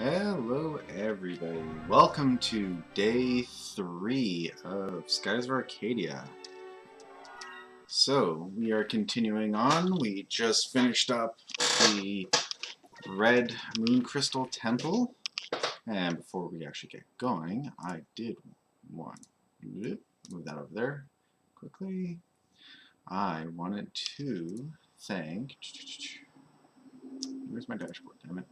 Hello everybody, welcome to day 3 of Skies of Arcadia. So, we are continuing on. We just finished up the Red Moon Crystal Temple. And before we actually get going, I did want to move that over there quickly. I wanted to thank... Where's my dashboard, damn it?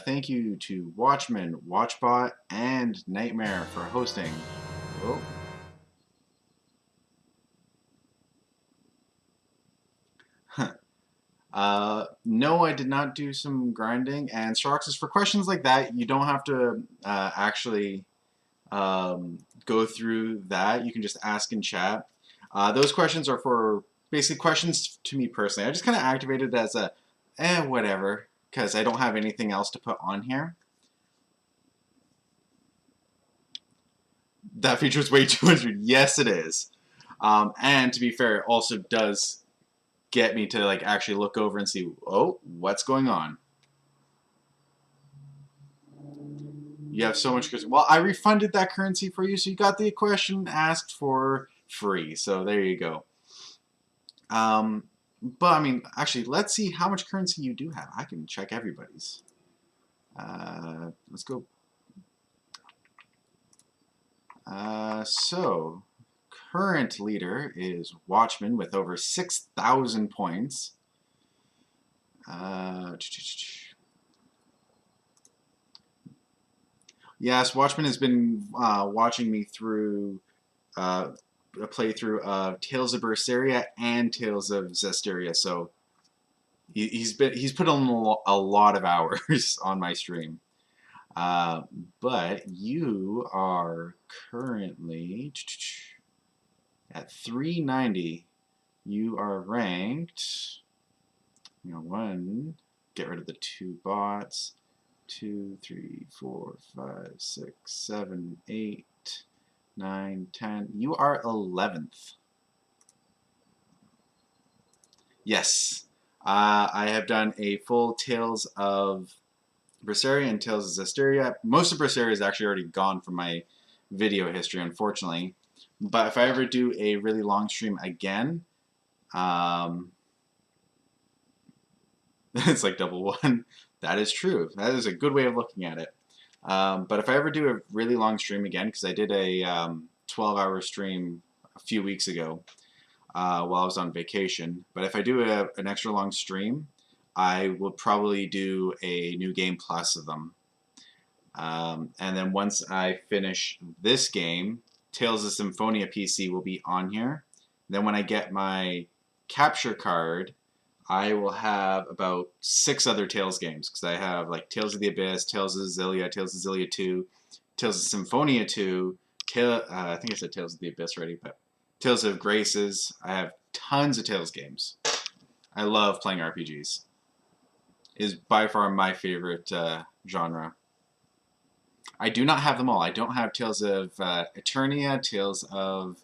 Thank you to Watchman, Watchbot, and Nightmare for hosting. No, I did not do some grinding. And Stroxus, for questions like that, you don't have to actually go through that. You can just ask in chat. Those questions are for basically questions to me personally. I just kind of activated it as a, whatever, because I don't have anything else to put on here. That feature is way 200. Yes, it is. And to be fair, it also does get me to like actually look over and see, oh, what's going on. You have so much currency. Well, I refunded that currency for you, so you got the question asked for free. So there you go. But I mean, actually, let's see how much currency you do have. I can check everybody's. Let's go. So, current leader is Watchman with over 6,000 points. Yes, Watchman has been watching me through a playthrough of Tales of Berseria and Tales of Zestiria, so he's put on a lot of hours on my stream. But you are currently at 390. You are ranked. Get rid of the 2 bots. 2, 3, 4, 5, 6, 7, 8, 9, 10. You are 11th. Yes. I have done a full Tales of Berseria and Tales of Zestiria. Most of Berseria is actually already gone from my video history, unfortunately. But if I ever do a really long stream again, it's like double one. That is true. That is a good way of looking at it. But if I ever do a really long stream again, because I did a 12-hour stream a few weeks ago while I was on vacation, but if I do an extra long stream, I will probably do a New Game Plus of them. And then once I finish this game, Tales of Symphonia PC will be on here. Then when I get my capture card, I will have about 6 other Tales games, because I have like Tales of the Abyss, Tales of Xillia, Tales of Xillia 2, Tales of Symphonia 2, I think I said Tales of the Abyss already, but Tales of Graces. I have tons of Tales games. I love playing RPGs. It is by far my favorite genre. I do not have them all. I don't have Tales of Eternia, Tales of,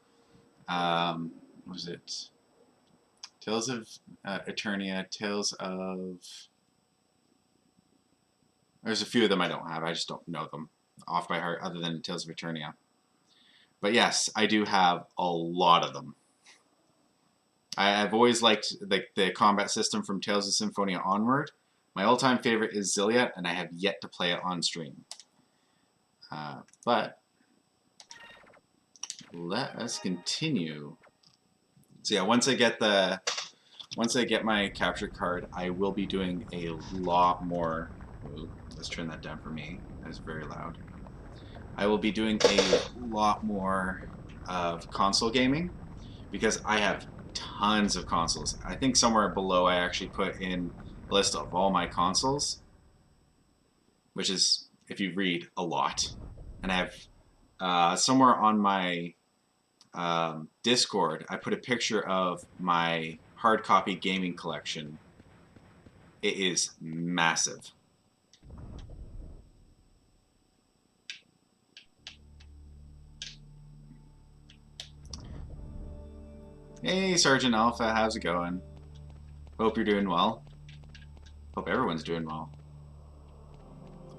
what was it? Tales of Eternia, Tales of... There's a few of them I don't have. I just don't know them off by heart other than Tales of Eternia. But yes, I do have a lot of them. I've always liked the combat system from Tales of Symphonia onward. My all-time favorite is Xillia, and I have yet to play it on stream. But let us continue. So yeah, once I get my capture card, I will be doing a lot more. Ooh, let's turn that down for me. That is very loud. I will be doing a lot more of console gaming, because I have tons of consoles. I think somewhere below I actually put in a list of all my consoles, which is, if you read, a lot. And I have somewhere on my Discord, I put a picture of my hard copy gaming collection. It is massive. Hey, Sergeant Alpha, how's it going? Hope you're doing well. Hope everyone's doing well.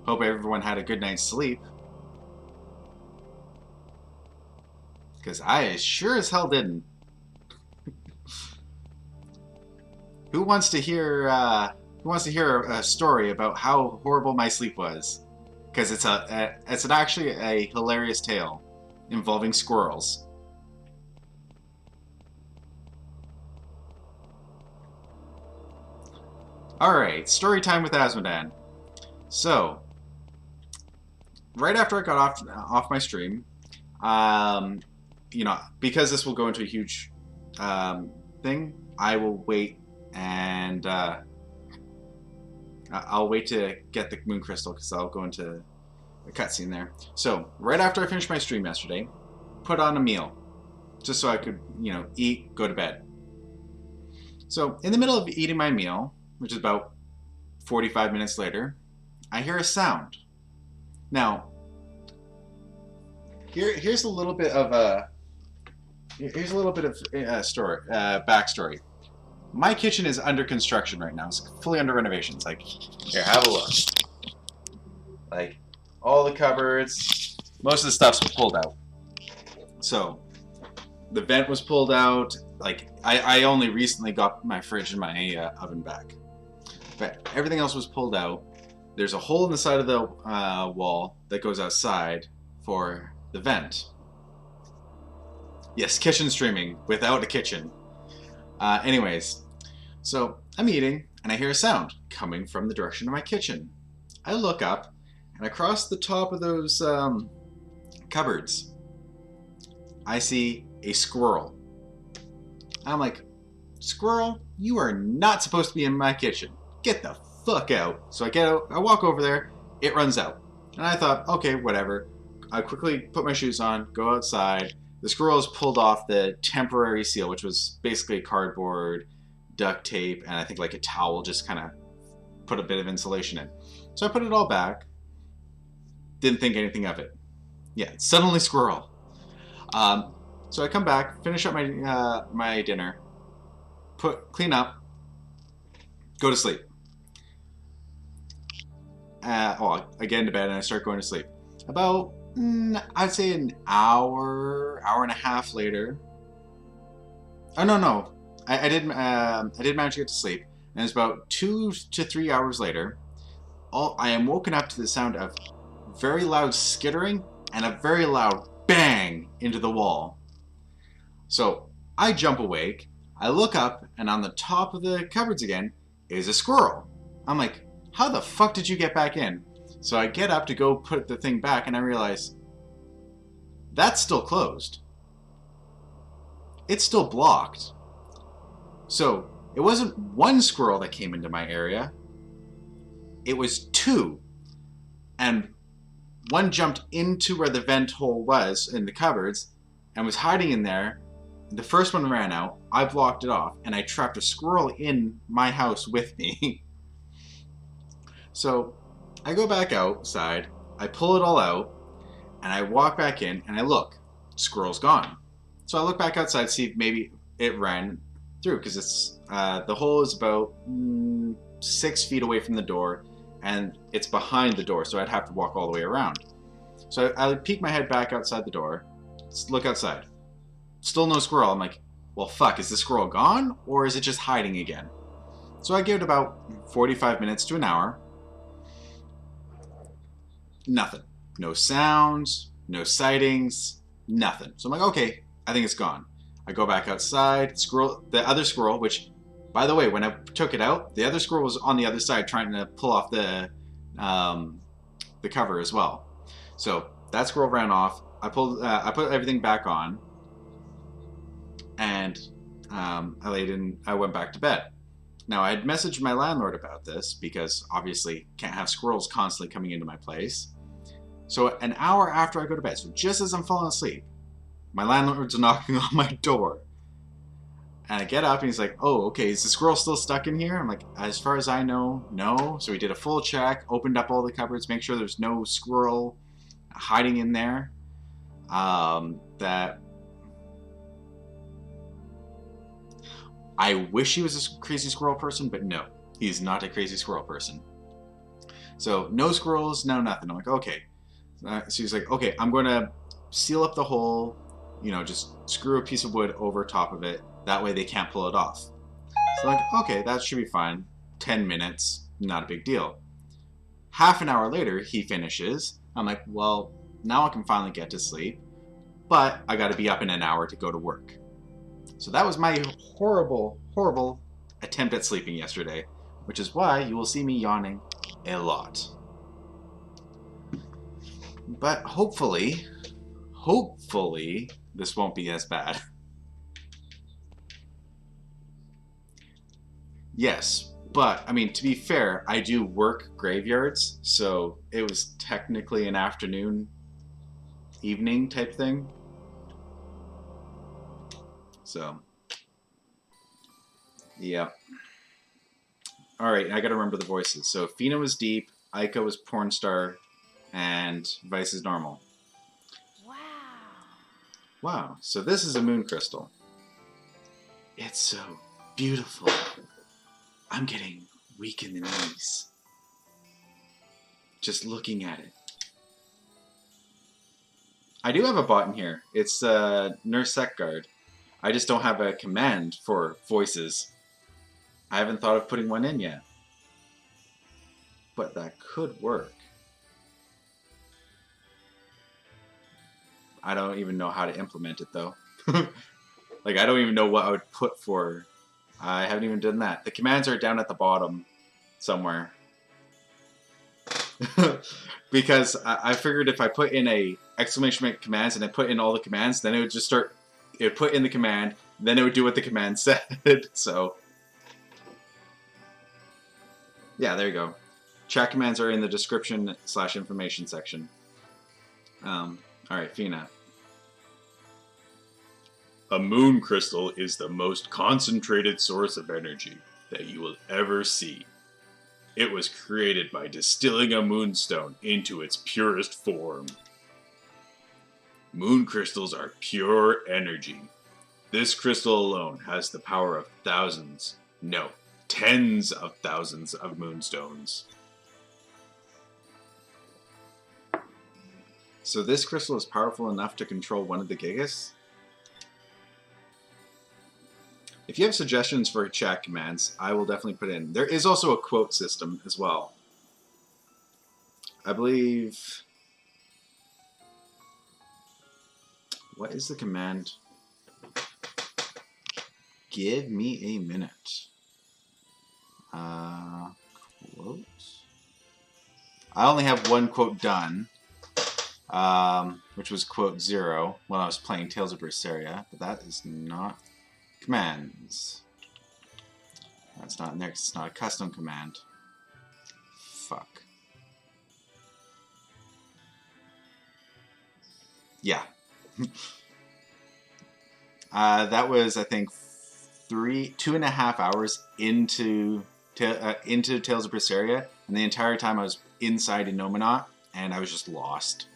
Hope everyone had a good night's sleep. Because I sure as hell didn't. Who wants to hear a story about how horrible my sleep was? Because it's actually a hilarious tale involving squirrels. Alright, story time with Asmodan. So, right after I got off my stream, because this will go into a huge thing, I will wait and I'll wait to get the moon crystal because I'll go into a cutscene there. So, right after I finished my stream yesterday, put on a meal just so I could, eat, go to bed. So, in the middle of eating my meal, which is about 45 minutes later, I hear a sound. Now, here's a little bit of backstory. My kitchen is under construction right now. It's fully under renovations. Like, here, have a look. Like, all the cupboards, most of the stuff's pulled out. So, the vent was pulled out. Like, I only recently got my fridge and my oven back. But everything else was pulled out. There's a hole in the side of the wall that goes outside for the vent. Yes, kitchen streaming without a kitchen. Anyways, so I'm eating and I hear a sound coming from the direction of my kitchen. I look up and across the top of those cupboards, I see a squirrel. I'm like, squirrel, you are not supposed to be in my kitchen. Get the fuck out. So I walk over there, it runs out. And I thought, okay, whatever. I quickly put my shoes on, go outside. The squirrel has pulled off the temporary seal, which was basically cardboard, duct tape, and I think like a towel, just kind of put a bit of insulation in. So I put it all back. Didn't think anything of it. Yeah, suddenly squirrel. So I come back, finish up my dinner, clean up, go to sleep. I get into bed and I start going to sleep. About, I'd say an hour and a half later. Oh no, I did manage to get to sleep, and it's about 2 to 3 hours later. I am woken up to the sound of very loud skittering and a very loud bang into the wall. So I jump awake. I look up, and on the top of the cupboards again is a squirrel. I'm like, how the fuck did you get back in? So I get up to go put the thing back, and I realize that's still closed. It's still blocked. So it wasn't one squirrel that came into my area. It was two. And one jumped into where the vent hole was in the cupboards and was hiding in there. The first one ran out. I blocked it off, and I trapped a squirrel in my house with me. So I go back outside, I pull it all out, and I walk back in, and I look. Squirrel's gone. So I look back outside, see if maybe it ran through, because it's the hole is about 6 feet away from the door, and it's behind the door, so I'd have to walk all the way around. So I peek my head back outside the door, look outside. Still no squirrel. I'm like, well, fuck, is the squirrel gone, or is it just hiding again? So I give it about 45 minutes to an hour. Nothing. No sounds, no sightings, nothing. So I'm like, okay, I think it's gone. I go back outside. The other squirrel, which, by the way, when I took it out, the other squirrel was on the other side trying to pull off the cover as well. So that squirrel ran off. I put everything back on, and I went back to bed. Now, I had messaged my landlord about this because obviously can't have squirrels constantly coming into my place. So an hour after I go to bed, so just as I'm falling asleep, my landlord's knocking on my door. And I get up and he's like, oh, okay, is the squirrel still stuck in here? I'm like, as far as I know, no. So we did a full check, opened up all the cupboards, make sure there's no squirrel hiding in there. That I wish he was a crazy squirrel person, but no, he's not a crazy squirrel person. So no squirrels, no nothing. I'm like, okay. So he's like, okay, I'm going to seal up the hole, you know, just screw a piece of wood over top of it. That way they can't pull it off. So I'm like, okay, that should be fine. 10 minutes, not a big deal. Half an hour later, he finishes. I'm like, well, now I can finally get to sleep, but I got to be up in an hour to go to work. So that was my horrible, horrible attempt at sleeping yesterday, which is why you will see me yawning a lot. But hopefully, this won't be as bad. Yes, but I mean, to be fair, I do work graveyards, so it was technically an afternoon, evening type thing. So, yeah. All right, I gotta remember the voices. So Fina was deep, Aika was porn star, and Vice is normal. Wow. Wow, so this is a moon crystal. It's so beautiful. I'm getting weak in the knees. Just looking at it. I do have a bot in here. It's Nurse Secguard. I just don't have a command for voices. I haven't thought of putting one in yet. But that could work. I don't even know how to implement it though. Like, I don't even know what I would put for. I haven't even done that. The commands are down at the bottom somewhere. Because I figured if I put in a exclamation mark commands and I put in all the commands, then it would just start. It would put in the command, then it would do what the command said. So, yeah, there you go. Chat commands are in the description/information section. Alright, Fina. A moon crystal is the most concentrated source of energy that you will ever see. It was created by distilling a moonstone into its purest form. Moon crystals are pure energy. This crystal alone has the power of thousands, no, tens of thousands of moonstones. So this crystal is powerful enough to control one of the Gigas? If you have suggestions for chat commands, I will definitely put in. There is also a quote system as well. I believe... What is the command? Give me a minute. Quote? I only have one quote done. Which was quote 0 when I was playing Tales of Berseria, but that is not commands. That's not in there 'cause it's not a custom command. Fuck. Yeah. That was, I think, 2.5 hours into Tales of Berseria, and the entire time I was inside Inominat, and I was just lost.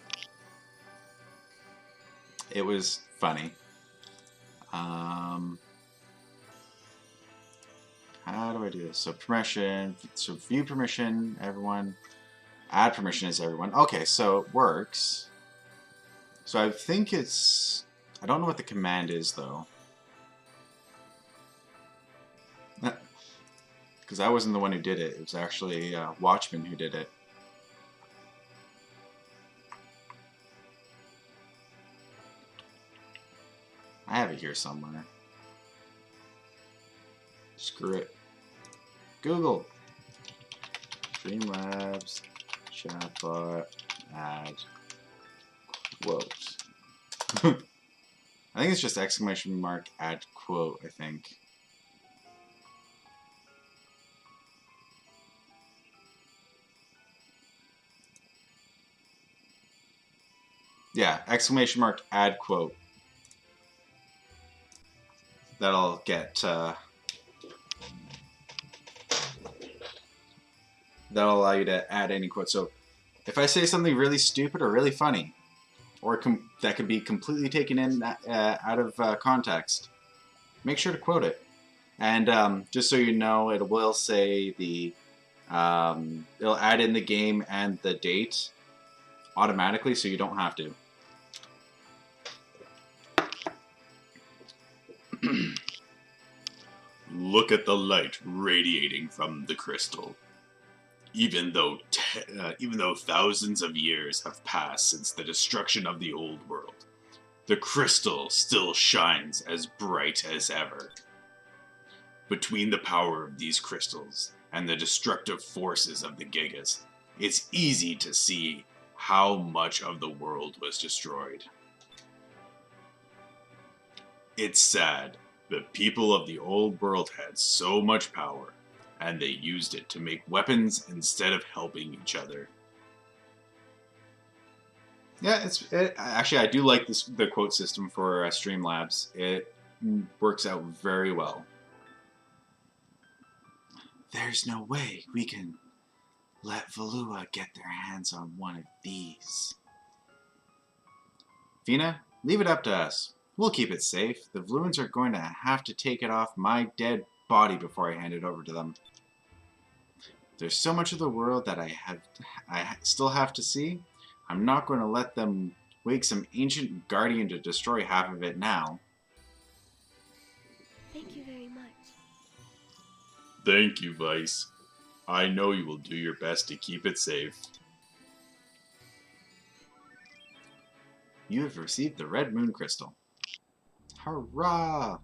It was funny. How do I do this? So permission, so view permission, everyone. Add permission is everyone. Okay, so it works. So I think it's... I don't know what the command is, though. Because I wasn't the one who did it. It was actually Watchman who did it. I have it here somewhere. Screw it. Google. Streamlabs. Chatbot. Add. Quote. I think it's just exclamation mark add quote, I think. Yeah, exclamation mark add quote. That'll get that'll allow you to add any quote. So if I say something really stupid or really funny, or that could be completely taken in out of context, make sure to quote it. And just so you know, it will say the It'll add in the game and the date automatically, so you don't have to. Look at the light radiating from the crystal. Even though thousands of years have passed since the destruction of the old world, the crystal still shines as bright as ever. Between the power of these crystals and the destructive forces of the Gigas, it's easy to see how much of the world was destroyed. It's sad. The people of the old world had so much power, and they used it to make weapons instead of helping each other. Yeah, actually, I do like the quote system for Streamlabs. It works out very well. There's no way we can let Valua get their hands on one of these. Fina, leave it up to us. We'll keep it safe. The Valuans are going to have to take it off my dead body before I hand it over to them. There's so much of the world that I still have to see. I'm not going to let them wake some ancient guardian to destroy half of it now. Thank you very much. Thank you, Vice. I know you will do your best to keep it safe. You have received the Red Moon Crystal. Hurrah!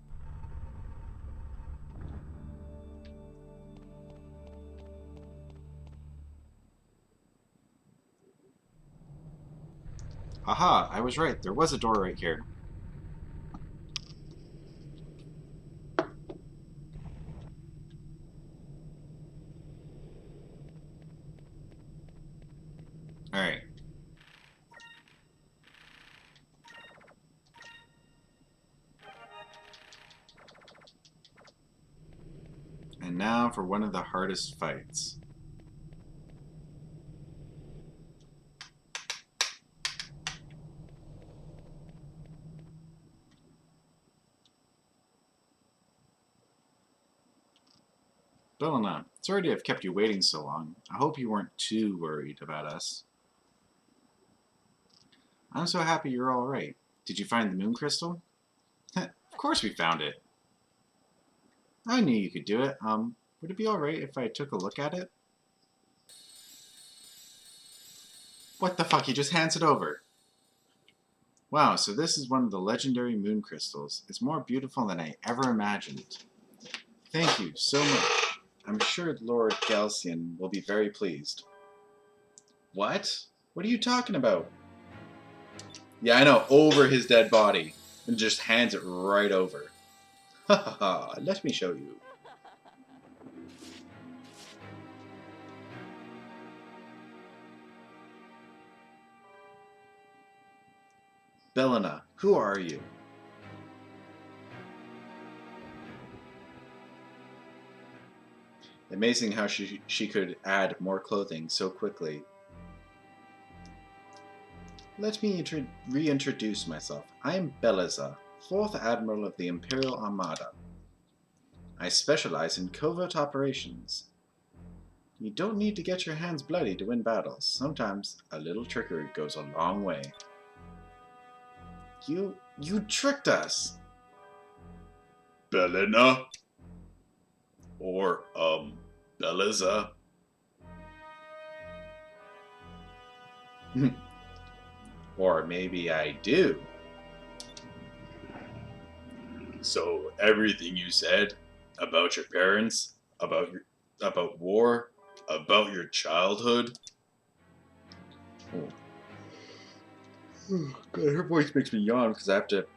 Aha, I was right. There was a door right here. Alright. And now for one of the hardest fights. Belena, sorry to have kept you waiting so long. I hope you weren't too worried about us. I'm so happy you're all right. Did you find the moon crystal? Of course we found it. I knew you could do it. Would it be all right if I took a look at it? What the fuck? He just hands it over. Wow, so this is one of the legendary moon crystals. It's more beautiful than I ever imagined. Thank you so much. I'm sure Lord Galcian will be very pleased. What? What are you talking about? Yeah, I know, over his dead body. And just hands it right over. Ha ha ha, let me show you. Belena, who are you? Amazing how she could add more clothing so quickly. Let me reintroduce myself. I am Beleza, 4th Admiral of the Imperial Armada. I specialize in covert operations. You don't need to get your hands bloody to win battles. Sometimes a little trickery goes a long way. You tricked us! Belena? Or, Beleza? Or maybe I do. So everything you said about your parents, about war, about your childhood. Oh, God, her voice makes me yawn because I have to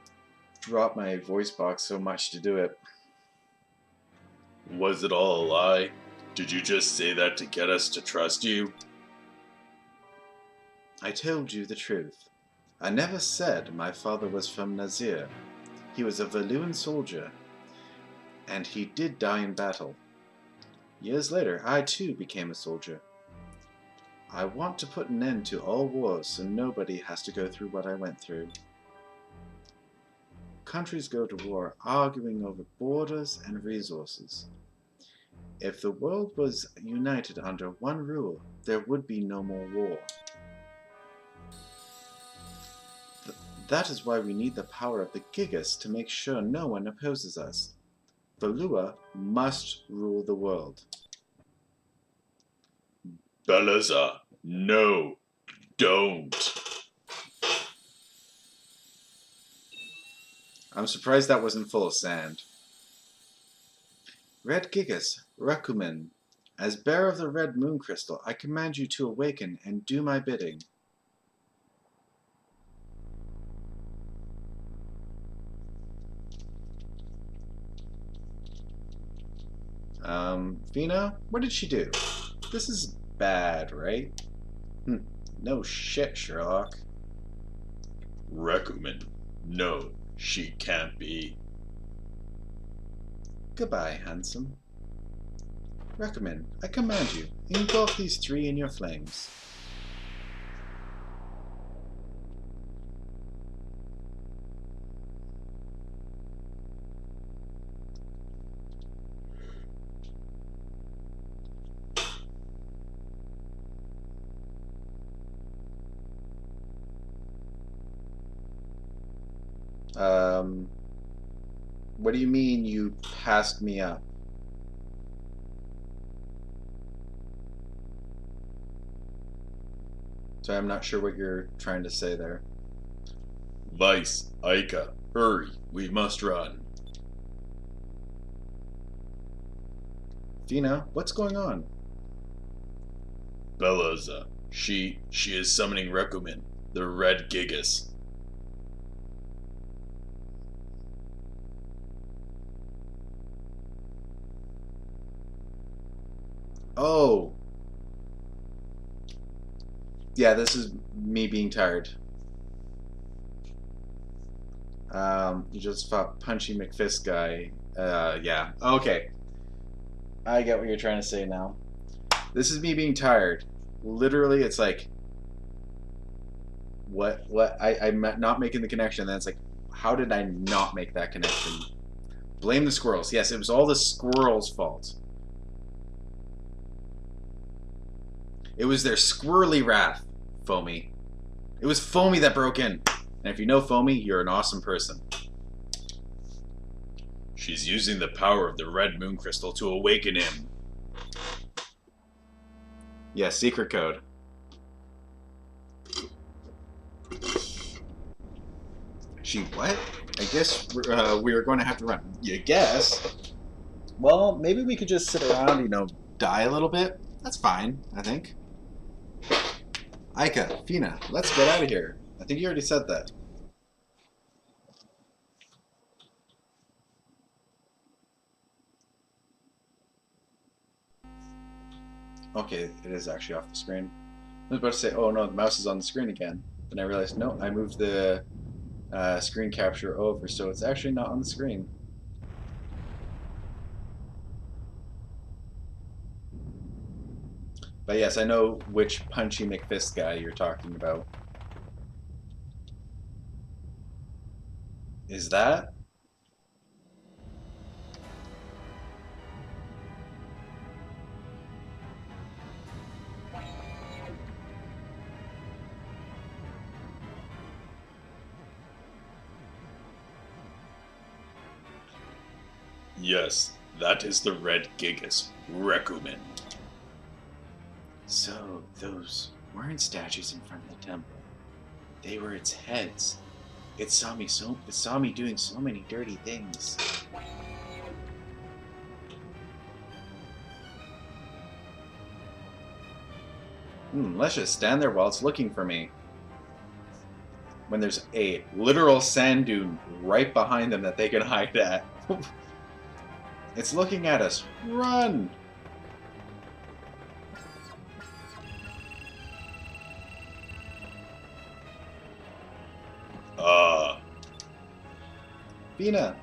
drop my voice box so much to do it. Was it all a lie? Did you just say that to get us to trust you? I told you the truth. I never said my father was from Nazir. He was a Valuan soldier, and he did die in battle. Years later, I too became a soldier. I want to put an end to all wars so nobody has to go through what I went through. Countries go to war arguing over borders and resources. If the world was united under one rule, there would be no more war. That is why we need the power of the Gigas to make sure no one opposes us. Valua must rule the world. Beleza, no, don't. I'm surprised that wasn't full of sand. Red Gigas, Rakumen, as bearer of the red moon crystal, I command you to awaken and do my bidding. Fina, what did she do? This is bad, right? No shit, Sherlock. Rekumen, no, she can't be. Goodbye, handsome. Rekumen, I command you, engulf these three in your flames. What do you mean you passed me up? So I'm not sure what you're trying to say there. Vice, Aika, hurry, we must run. Fina, what's going on? Beleza, she is summoning Rekumen, the Red Gigas. Oh. Yeah, this is me being tired. You just fought Punchy McFist guy. Yeah. Okay. I get what you're trying to say now. This is me being tired. Literally, it's like, what? I'm not making the connection. Then it's like, how did I not make that connection? Blame the squirrels. Yes, it was all the squirrels' fault. It was their squirrely wrath, Foamy. It was Foamy that broke in. And if you know Foamy, you're an awesome person. She's using the power of the Red Moon Crystal to awaken him. Yeah, secret code. She what? I guess we're going to have to run. You guess? Well, maybe we could just sit around, you know, die a little bit. That's fine, I think. Aika, Fina, let's get out of here. I think you already said that. Okay, it is actually off the screen. I was about to say, oh no, the mouse is on the screen again. Then I realized, no, I moved the screen capture over, so it's actually not on the screen. But yes, I know which Punchy McFist guy you're talking about. Is that? Yes, that is the Red Gigas, Rekumen. So, those weren't statues in front of the temple. They were its heads. It saw me doing so many dirty things. Let's just stand there while it's looking for me. When there's a literal sand dune right behind them that they can hide at. It's looking at us. Run! Fina!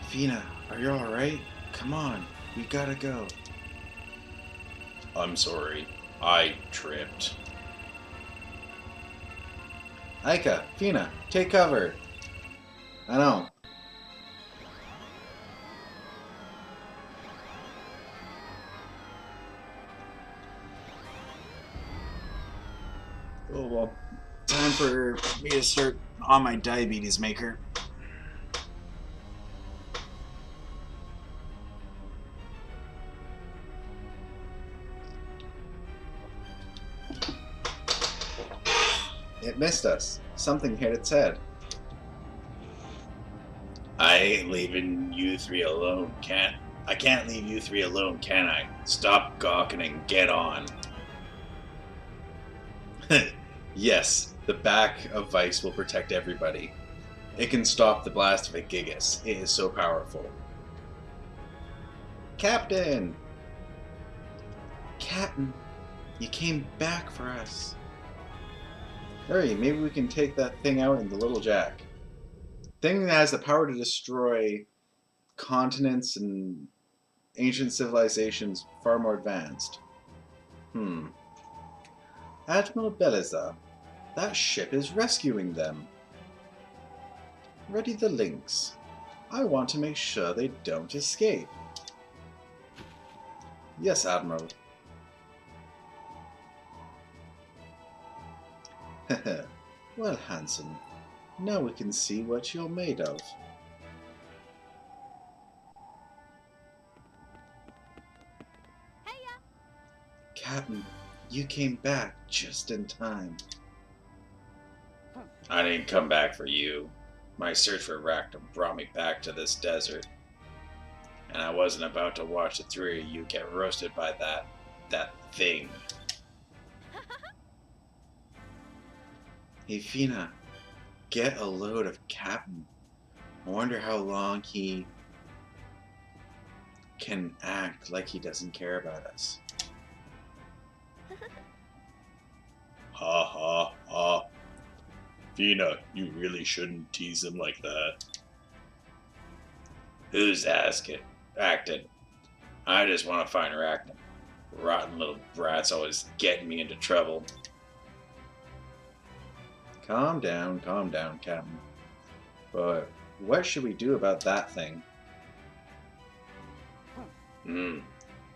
Fina, are you alright? Come on, we gotta go. I'm sorry, I tripped. Aika, Fina, take cover. I know. Oh well. Time for me to start on my diabetes maker. It missed us. Something hit its head. I ain't leaving you three alone, I can't leave you three alone, can I? Stop gawking and get on. Yes, the back of Vice will protect everybody. It can stop the blast of a Gigas. It is so powerful. Captain! Captain, you came back for us. Hurry, maybe we can take that thing out in the Little Jack. Thing that has the power to destroy continents and ancient civilizations far more advanced. Admiral Beliza, that ship is rescuing them. Ready the links. I want to make sure they don't escape. Yes, Admiral. Well, handsome. Now we can see what you're made of. Heya! Captain, you came back just in time. I didn't come back for you. My search for Rackham brought me back to this desert. And I wasn't about to watch the three of you get roasted by that thing. Hey, Fina, get a load of Captain. I wonder how long he can act like he doesn't care about us. Ha ha ha. Fina, you really shouldn't tease him like that. Who's acting? I just want to find Rackham. Rotten little brats always getting me into trouble. Calm down, Captain. But what should we do about that thing?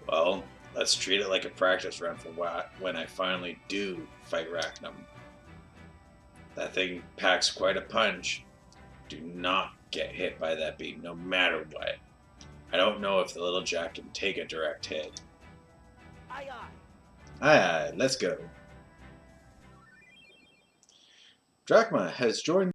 Well, let's treat it like a practice run for when I finally do fight Rackham. That thing packs quite a punch. Do not get hit by that beam, no matter what. I don't know if the little Jack can take a direct hit. Aye, aye. Aye, aye, let's go. Drachma has joined